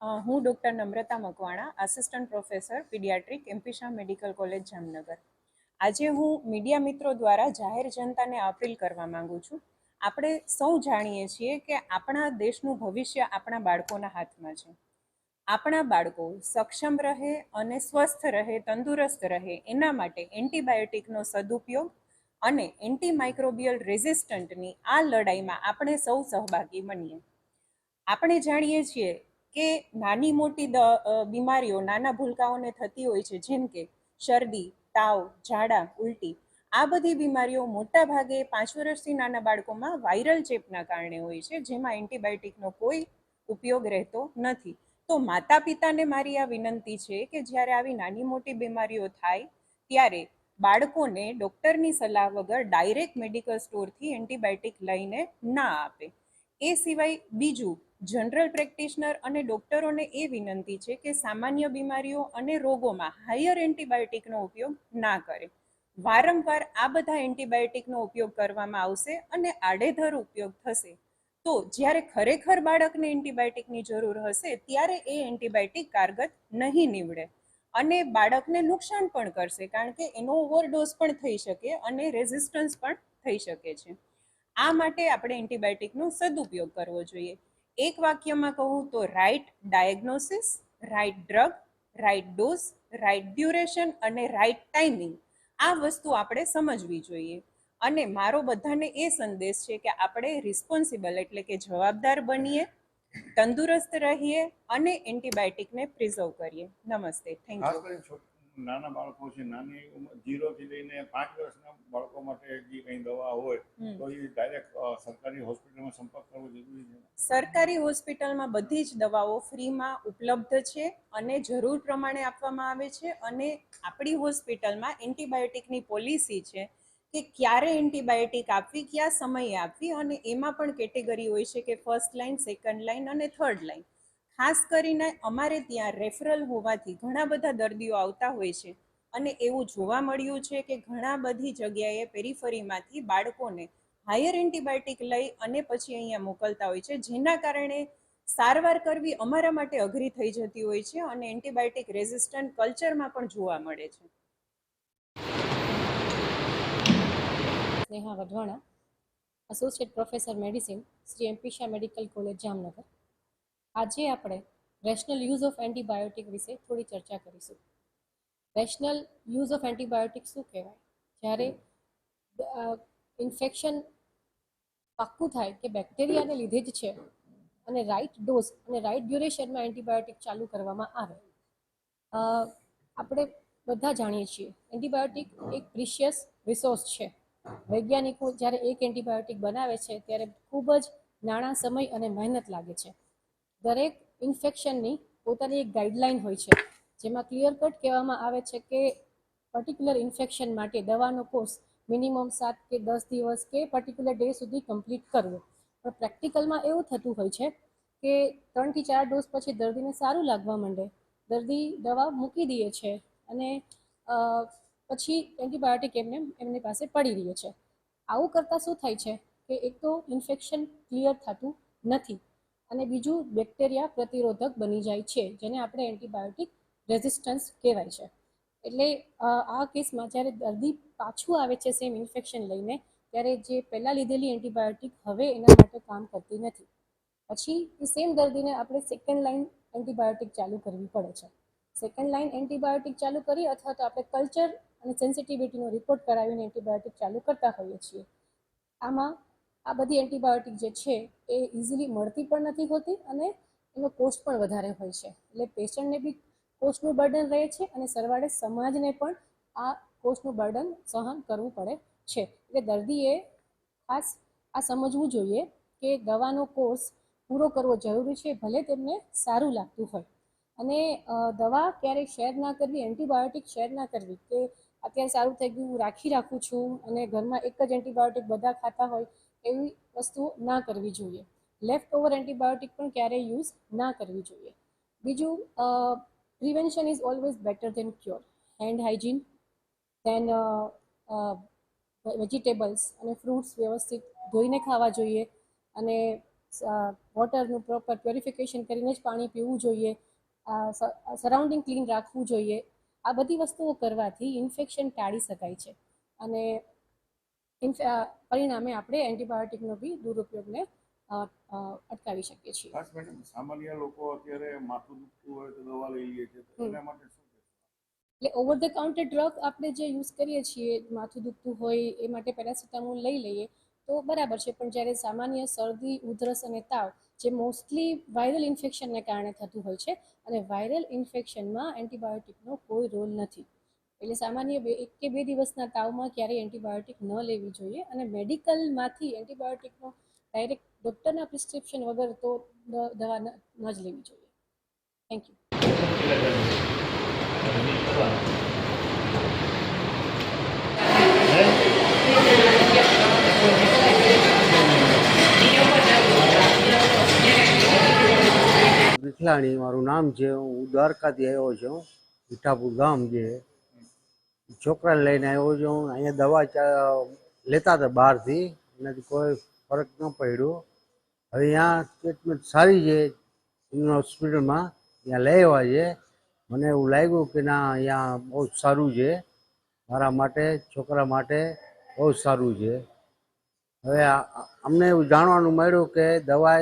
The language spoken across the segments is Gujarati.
હું doctor Namrata Makwana, assistant professor pediatric MP Shah medical college Jamnagar. આજે હું મીડિયા મિત્રો દ્વારા જાહેર જનતાને અપીલ કરવા માંગુ છું. આપણે સૌ જાણીએ છીએ કે આપણા દેશનું ભવિષ્ય આપણા બાળકોના હાથમાં છે. આપણા બાળકો સક્ષમ રહે અને સ્વસ્થ રહે, તંદુરસ્ત રહે, એના માટે એન્ટીબાયોટિકનો સદુપયોગ અને એન્ટીમાઇક્રોબિયલ રેઝિસ્ટન્ટની આ લડાઈમાં આપણે સૌ સહભાગી બનીએ. આપણે જાણીએ છીએ કે નાની મોટી બીમારીઓ નાના ભૂલકાઓને થતી હોય છે, જેમ કે શરદી, તાવ, ઝાડા, ઉલટી. આ બધી બીમારીઓ મોટા ભાગે 5 વર્ષથી નાના બાળકોમાં વાયરલ ચેપના કારણે હોય છે, જેમાં એન્ટીબાયોટિકનો કોઈ ઉપયોગ રહેતો નથી. તો માતા પિતાને મારી આ વિનંતી છે કે જ્યારે આવી નાની મોટી બીમારીઓ થાય ત્યારે બાળકોને ડૉક્ટરની સલાહ વગર ડાયરેક્ટ મેડિકલ સ્ટોરથી એન્ટીબાયોટિક લઈને ના આપે. એ સિવાય બીજું, જનરલ પ્રેક્ટિશનર અને ડૉક્ટરોને એ વિનંતી છે કે સામાન્ય બીમારીઓ અને રોગોમાં હાયર એન્ટીબાયોટિકનો ઉપયોગ ના કરે. વારંવાર આ બધા એન્ટીબાયોટિકનો ઉપયોગ કરવામાં આવશે અને આડેધડ ઉપયોગ થશે, તો જ્યારે ખરેખર બાળકને એન્ટીબાયોટિકની જરૂર હશે ત્યારે એ એન્ટીબાયોટિક કારગત નહીં નીવડે અને બાળકને નુકસાન પણ કરશે, કારણ કે એનો ઓવરડોઝ પણ થઈ શકે અને રેઝિસ્ટન્સ પણ થઈ શકે છે. આ માટે આપણે એન્ટીબાયોટિકનો સદુપયોગ કરવો જોઈએ. એક વાક્યમાં કહું તો right diagnosis, right drug, right dose, right duration અને રાઇટ ટાઈમિંગ, આ વસ્તુ આપણે સમજવી જોઈએ. અને મારો બધાને એ સંદેશ છે કે આપણે રિસ્પોન્સિબલ એટલે કે જવાબદાર બનીએ, તંદુરસ્ત રહીએ અને એન્ટીબાયોટિકને પ્રિઝર્વ કરીએ. નમસ્તે, થેન્ક યુ. નાના બાળકો છે, નાની ઉંમર 0 થી લઈને 5 વર્ષના બાળકો માટે જે કંઈ દવા હોય તો એ ડાયરેક્ટ સરકારી હોસ્પિટલમાં સંપર્ક કરવો જરૂરી છે. સરકારી હોસ્પિટલમાં બધી જ દવાઓ ફ્રીમાં ઉપલબ્ધ છે અને જરૂર પ્રમાણે આપવામાં આવે છે. અને આપણી હોસ્પિટલમાં એન્ટીબાયોટિકની પોલિસી છે કે ક્યારે એન્ટીબાયોટિક આપવી, કયા સમયે આપવી, અને એમાં પણ કેટેગરી હોય છે કે ફર્સ્ટ લાઇન, સેકન્ડ લાઇન અને થર્ડ લાઇન. ખાસ કરીને અમારે ત્યાં રેફરલ હોવાથી ઘણા બધા દર્દીઓ આવતા હોય છે અને એવું જોવા મળ્યું છે કે ઘણા બધી જગ્યાએ પેરીફરીમાંથી બાળકોને હાયર એન્ટીબાયોટિક લઈ અને પછી અહીંયા મોકલતા હોય છે, જેના કારણે સારવાર કરવી અમારા માટે અઘરી થઈ જતી હોય છે અને એન્ટીબાયોટિક રેઝિસ્ટન્ટ કલ્ચરમાં પણ જોવા મળે છે. Sneha Wadhwana, associate professor medicine, Shri MP Shah medical college Jamnagar. આજે આપણે રેશનલ યુઝ ઓફ એન્ટીબાયોટિક વિશે થોડી ચર્ચા કરીશું. રેશનલ યુઝ ઓફ એન્ટીબાયોટિક શું કહેવાય? જ્યારે ઇન્ફેક્શન પાક્કું થાય કે બેક્ટેરિયાને લીધે જ છે અને રાઇટ ડોઝ અને રાઇટ ડ્યુરેશનમાં એન્ટીબાયોટિક ચાલુ કરવામાં આવે. આપણે બધા જાણીએ છીએ એન્ટીબાયોટિક એક પ્રિશિયસ રિસોર્સ છે. વૈજ્ઞાનિકો જ્યારે એક એન્ટીબાયોટિક બનાવે છે ત્યારે ખૂબ જ નાણાં, સમય અને મહેનત લાગે છે. દરેક ઇન્ફેક્શનની પોતાની એક ગાઈડલાઇન હોય છે, જેમાં ક્લિયર કટ કહેવામાં આવે છે કે પર્ટિક્યુલર ઇન્ફેક્શન માટે દવાનો કોર્સ મિનિમમ 7 કે 10 દિવસ કે પર્ટિક્યુલર ડે સુધી કમ્પ્લીટ કરવો. પણ પ્રેક્ટિકલમાં એવું થતું હોય છે કે 3 થી 4 ડોઝ પછી દર્દીને સારું લાગવા માંડે, દર્દી દવા મૂકી દે છે અને પછી એન્ટીબાયોટિક એમની પાસે પડી રહે છે. આવું કરતાં શું થાય છે કે એક તો ઇન્ફેક્શન ક્લિયર થતું નથી અને બીજું બેક્ટેરિયા પ્રતિરોધક બની જાય છે, જેને આપણે એન્ટીબાયોટિક રેઝિસ્ટન્સ કહેવાય છે. એટલે આ કેસમાં જ્યારે દર્દી પાછું આવે છે સેમ ઇન્ફેક્શન લઈને, ત્યારે જે પહેલાં લીધેલી એન્ટીબાયોટિક હવે એના માટે કામ કરતી નથી. પછી એ સેમ દર્દીને આપણે સેકન્ડ લાઇન એન્ટીબાયોટિક ચાલુ કરવી પડે છે. સેકન્ડ લાઇન એન્ટીબાયોટિક ચાલુ કરી અથવા તો આપણે કલ્ચર અને સેન્સિટિવિટીનો રિપોર્ટ કરાવીને એન્ટીબાયોટિક ચાલુ કરતા હોઈએ છીએ. આમાં આ બધી એન્ટીબાયોટિક જે છે એ ઇઝીલી મળતી પણ નથી હોતી અને એનો કોસ્ટ પણ વધારે હોય છે. એટલે પેશન્ટને બી કોસ્ટનું બર્ડન રહે છે અને સરવાળે સમાજને પણ આ કોસ્ટનું બર્ડન સહન કરવું પડે છે. એટલે દર્દીએ ખાસ આ સમજવું જોઈએ કે દવાનો કોર્સ પૂરો કરવો જરૂરી છે, ભલે તેમને સારું લાગતું હોય. અને દવા ક્યારેય શેર ના કરવી, એન્ટીબાયોટિક શેર ના કરવી કે અત્યારે સારું થઈ ગયું રાખી રાખું છું અને ઘરમાં એક જ એન્ટીબાયોટિક બધા ખાતા હોય, એવી વસ્તુ ના કરવી જોઈએ. લેફ્ટ ઓવર એન્ટીબાયોટિક પણ ક્યારેય યુઝ ના કરવી જોઈએ. બીજું, prevention is always better than cure. Hand hygiene, then vegetables અને ફ્રૂટ્સ વ્યવસ્થિત ધોઈને ખાવા જોઈએ અને વોટરનું પ્રોપર પ્યોરિફિકેશન કરીને જ પાણી પીવું જોઈએ, સરાઉન્ડિંગ ક્લીન રાખવું જોઈએ. આ બધી વસ્તુઓ કરવાથી ઇન્ફેક્શન ટાળી શકાય છે અને પરિણામે આપણે એન્ટીબાયોટિકનો બી દુરુપયોગને અટકાવી શકીએ છીએ. ખાસ મેડમ, સામાન્ય લોકો અત્યારે માથું દુખતું હોય તો દવા લઈ લે છે, તો એના માટે શું કહેશો? એટલે ઓવર ધ કાઉન્ટર ડ્રગ આપણે જે યુઝ કરીએ છીએ, માથું દુખતું હોય એ માટે પેરાસિટામોલ લઈ લઈએ તો બરાબર છે, પણ જ્યારે સામાન્ય શરદી, ઉધરસ અને તાવ જે મોસ્ટલી વાયરલ ઇન્ફેક્શનને કારણે થતું હોય છે અને વાયરલ ઇન્ફેક્શનમાં એન્ટીબાયોટિકનો કોઈ રોલ નથી. એટલે સામાન્ય 1 કે 2 દિવસના તાવમાં ક્યારેય એન્ટીબાયોટિક ન લેવી જોઈએ અને મેડિકલમાંથી એન્ટીબાયોટિકનો ડાયરેક્ટ ડૉક્ટરના પ્રિસ્ક્રિપ્શન વગર તો દવા ન જ લેવી જોઈએ. Thank you. વિઠલાણી મારું નામ છે. હું દ્વારકાથી આવ્યો છું. મીઠાપુર ગામ છે. છોકરાને લઈને આવ્યો છું. અહીંયા દવા લેતા હતા બહારથી, એનાથી કોઈ ફરક ન પડ્યો. હવે અહીંયા ટ્રીટમેન્ટ સારી છે હોસ્પિટલમાં, ત્યાં લઈ આવ્યા છે. મને એવું લાગ્યું કે ના, અહીંયા બહુ સારું છે મારા માટે, છોકરા માટે બહુ સારું છે. હવે અમને એવું જાણવાનું મળ્યું કે દવા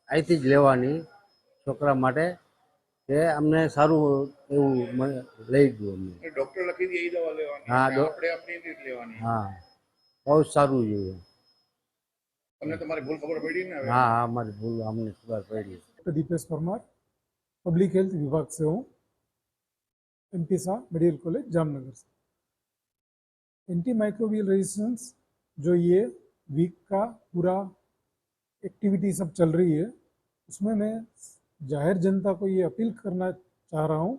અહીંથી જ લેવાની છોકરા માટે, કે અમને સારું એવું લઈ ગયું અમને. ડોક્ટર લખી દે એ દવા લેવાની? હા, આપણે આપણી રીત લેવાની? હા, બહુ સારું છે. તમને તમારી ભૂલ ખબર પડી ને? હા હા, અમારી ભૂલ અમને ખબર પડી. દીપેશ પરમાર, पब्लिक हेल्थ विभाग से हूँ, एमपीसा मेडिकल कॉलेज जामनगर से। एंटी माइक्रोबियल रेजिस्टेंस जो ये वीक का पूरा एक्टिविटी सब चल रही है, उसमें मैं जाहिर जनता को ये अपील करना चाह रहा हूँ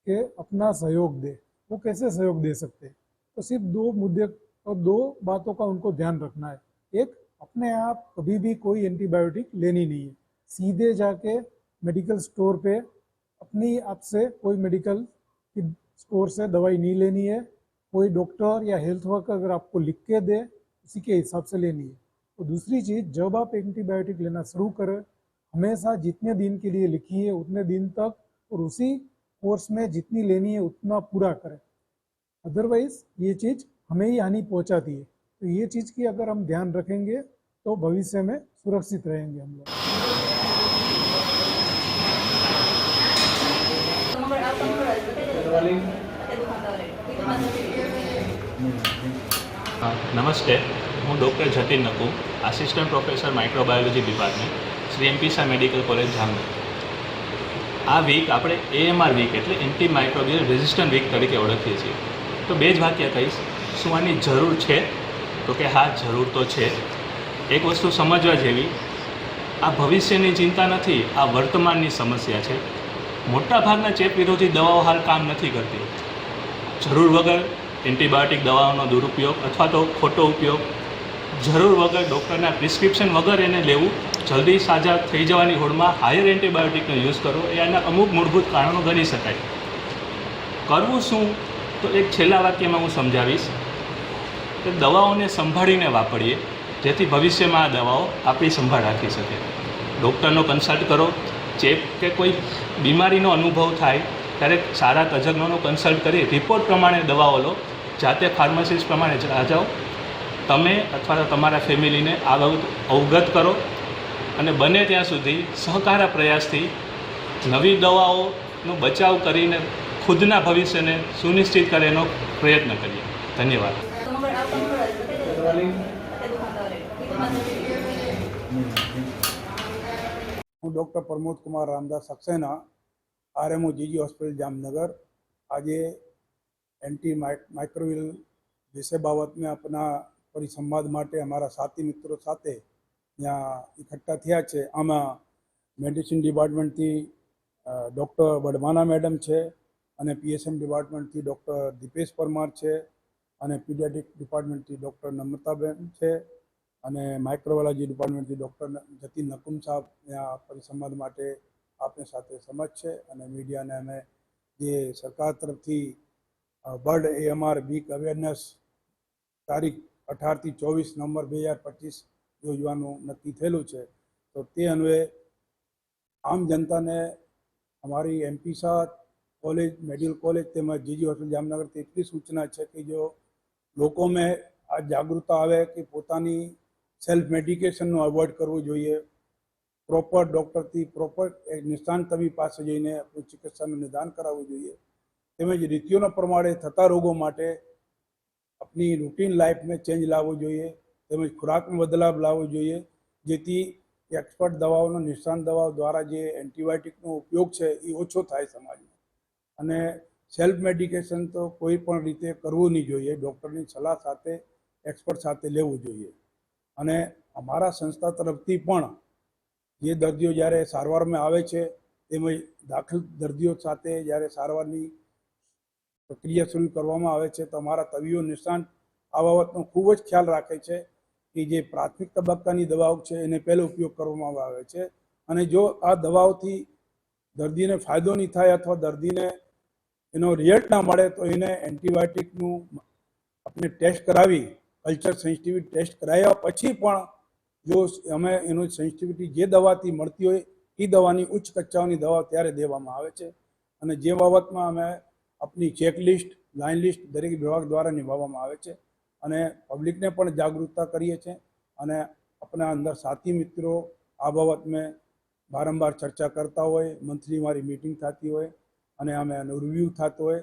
कि अपना सहयोग दे। वो कैसे सहयोग दे सकते हैं? तो सिर्फ 2 मुद्दे और 2 बातों का उनको ध्यान रखना है। एक, अपने आप कभी भी कोई एंटीबायोटिक लेनी नहीं है। सीधे जाके मेडिकल स्टोर पे अपनी आप से कोई मेडिकल स्टोर से दवाई नहीं लेनी है। कोई डॉक्टर या हेल्थ वर्कर अगर आपको लिख के दे, उसी के हिसाब से लेनी है। तो दूसरी चीज़, जब आप एंटीबायोटिक लेना शुरू करें, हमेशा जितने दिन के लिए लिखी है उतने दिन तक और उसी कोर्स में जितनी लेनी है उतना पूरा करें। अदरवाइज ये चीज़ हमें ही हानि पहुंचाती है। तो ये चीज़ की अगर हम ध्यान रखेंगे तो भविष्य में सुरक्षित रहेंगे हम लोग। નમસ્તે, હું doctor Jatin Naku, assistant professor microbiology department, Shri એમપીસા મેડિકલ કોલેજ જામનગર. આ વીક આપણે AMR વીક એટલે એન્ટી માઇક્રોબિયલ રેઝિસ્ટન્ટ વીક તરીકે ઓળખીએ છીએ. તો 2 જ વાક્ય કહીશ. શું આની જરૂર છે? તો કે હા, જરૂર તો છે. એક વસ્તુ સમજવા જેવી, આ ભવિષ્યની ચિંતા નથી, આ વર્તમાનની સમસ્યા છે. મોટાભાગના ચેપ વિરોધી દવાઓ હાલ કામ નથી કરતી. જરૂર વગર એન્ટીબાયોટિક દવાઓનો દુરુપયોગ અથવા તો ખોટો ઉપયોગ, જરૂર વગર ડૉક્ટરના પ્રિસ્ક્રિપ્શન વગર એને લેવું, જલ્દી સાજા થઈ જવાની હોડમાં હાયર એન્ટીબાયોટિકનો યુઝ કરવો, એ આના અમુક મૂળભૂત કારણો ગણી શકાય. કરવું શું? તો એક છેલ્લા વાક્યમાં હું સમજાવીશ કે દવાઓને સંભાળીને વાપરીએ, જેથી ભવિષ્યમાં આ દવાઓ આપણી સંભાળ રાખી શકે. ડૉક્ટરનો કન્સલ્ટ કરો. ચેપ કે કોઈ બીમારીનો અનુભવ થાય ત્યારે સારા તજજ્ઞોનો કન્સલ્ટ કરી રિપોર્ટ પ્રમાણે દવાઓ લો. જાતે ફાર્માસિસ્ટ પ્રમાણે જાઓ. તમે અથવા તો તમારા ફેમિલીને આ બાબત અવગત કરો અને બને ત્યાં સુધી સહકારા પ્રયાસથી નવી દવાઓનો બચાવ કરીને ખુદના ભવિષ્યને સુનિશ્ચિત કરે એનો પ્રયત્ન કરીએ. ધન્યવાદ. હું doctor Pramod Kumar Ramdas Saxena, RMO GG hospital Jamnagar, આજે એન્ટી માઇક્રોबियल વિષય બાબતમાં આપણા પરિસંવાદ માટે અમારા સાથી મિત્રો સાથે ત્યાં એકઠા થયા છે. આમાં મેડિસિન ડિપાર્ટમેન્ટથી ડૉક્ટર વડમાના મેડમ છે અને PSM ડિપાર્ટમેન્ટથી ડૉક્ટર દીપેશ પરમાર છે અને પીડિયાટ્રિક ડિપાર્ટમેન્ટથી ડૉક્ટર નમ્રતાબેન છે અને માઇક્રોબાયોલોજી ડિપાર્ટમેન્ટથી ડૉક્ટર જતીન નકુમ સાહેબ ત્યાં પરિસંવાદ માટે આપણી સાથે સમજ છે. અને મીડિયાને અમે જે સરકાર તરફથી બર્ડ AMR વીક અવેરનેસ તારીખ 18 થી 24 નવેમ્બર 2025 યોજવાનું નક્કી થયેલું છે, તો તે અન્વયે આમ જનતાને અમારી એમપીસા કોલેજ, મેડિકલ કોલેજ તેમજ જીજી હોસ્પિટલ જામનગરથી એટલી સૂચના છે કે જો લોકોમાં આ જાગૃતતા આવે કે પોતાની સેલ્ફ મેડિકેશનનો અવોઇડ કરવું જોઈએ, પ્રોપર ડૉક્ટરથી પ્રોપર નિષ્ણાંત તબીબ પાસે જઈને આપણું ચિકિત્સાનું નિદાન કરાવવું જોઈએ, તેમજ રીતિઓના પ્રમાણે થતા રોગો માટે આપણી રૂટીન લાઈફમાં ચેન્જ લાવવો જોઈએ, તેમજ ખોરાકમાં બદલાવ લાવવો જોઈએ, જેથી એક્સપર્ટ દવાઓનો, નિષ્ણાંત દવાઓ દ્વારા જે એન્ટીબાયોટિકનો ઉપયોગ છે એ ઓછો થાય સમાજમાં. અને સેલ્ફ મેડિકેશન તો કોઈ પણ રીતે કરવું નહીં જોઈએ, ડૉક્ટરની સલાહ સાથે, એક્સપર્ટ સાથે લેવું જોઈએ. અને અમારા સંસ્થા તરફથી પણ જે દર્દીઓ જ્યારે સારવારમાં આવે છે તેમજ દાખલ દર્દીઓ સાથે જ્યારે સારવારની પ્રક્રિયા શરૂ કરવામાં આવે છે તો અમારા તબીબો નિષ્ણાંત આ બાબતનો ખૂબ જ ખ્યાલ રાખે છે કે જે પ્રાથમિક તબક્કાની દવાઓ છે એને પહેલો ઉપયોગ કરવામાં આવે છે. અને જો આ દવાઓથી દર્દીને ફાયદો નહીં થાય અથવા દર્દીને એનો રિઝલ્ટ ના મળે તો એને એન્ટીબાયોટિકનું આપણે ટેસ્ટ કરાવી, કલ્ચર સેન્સિટિવિટી ટેસ્ટ કરાવ્યા પછી પણ જો અમે એનું સેન્સિટિવિટી જે દવાથી મળતી હોય એ દવાની ઉચ્ચ કક્ષાઓની દવા ત્યારે દેવામાં આવે છે. અને જે બાબતમાં અમે આપણી ચેકલિસ્ટ, લાઇન લિસ્ટ દરેક વિભાગ દ્વારા નિભાવવામાં આવે છે. અને પબ્લિકને પણ જાગૃતતા કરીએ છીએ. અને આપણા અંદર સાથી મિત્રો આ બાબતમાં વારંવાર ચર્ચા કરતા હોય, મંથલી મારી મિટિંગ થતી હોય અને અમે એનો રિવ્યૂ થતો હોય,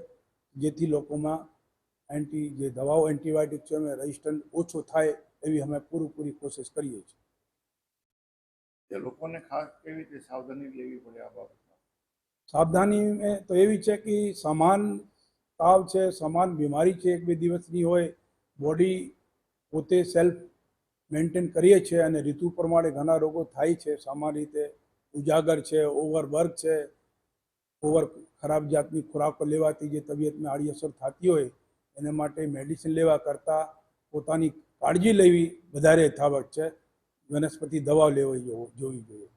જેથી લોકોમાં જે દવાઓ એન્ટીબાયોટિક છે અમે રેઝિસ્ટન્ટ ઓછો થાય એવી અમે પૂરી કોશિશ કરીએ છીએ. તે લોકોને ખાસ કેવી રીતે સાવધાની લેવી પડે આ બાબતમાં? સાવધાની તો એવી છે કે સમાન તાવ છે, સમાન બીમારી છે, એક બે દિવસની હોય, બોડી પોતે સેલ્ફ મેન્ટેન કરીએ છીએ અને ઋતુ પ્રમાણે ઘણા રોગો થાય છે. સામાન્ય રીતે ઉજાગર છે, ઓવરવર્ક છે, ખરાબ જાતની ખોરાકો લેવાથી જે તબિયતમાં આડઅસર થતી હોય એને માટે મેડિસિન લેવા કરતાં પોતાની કાળજી લેવી વધારે યથાવત છે. વનસ્પતિ દવા લેવી જોવી જોઈએ.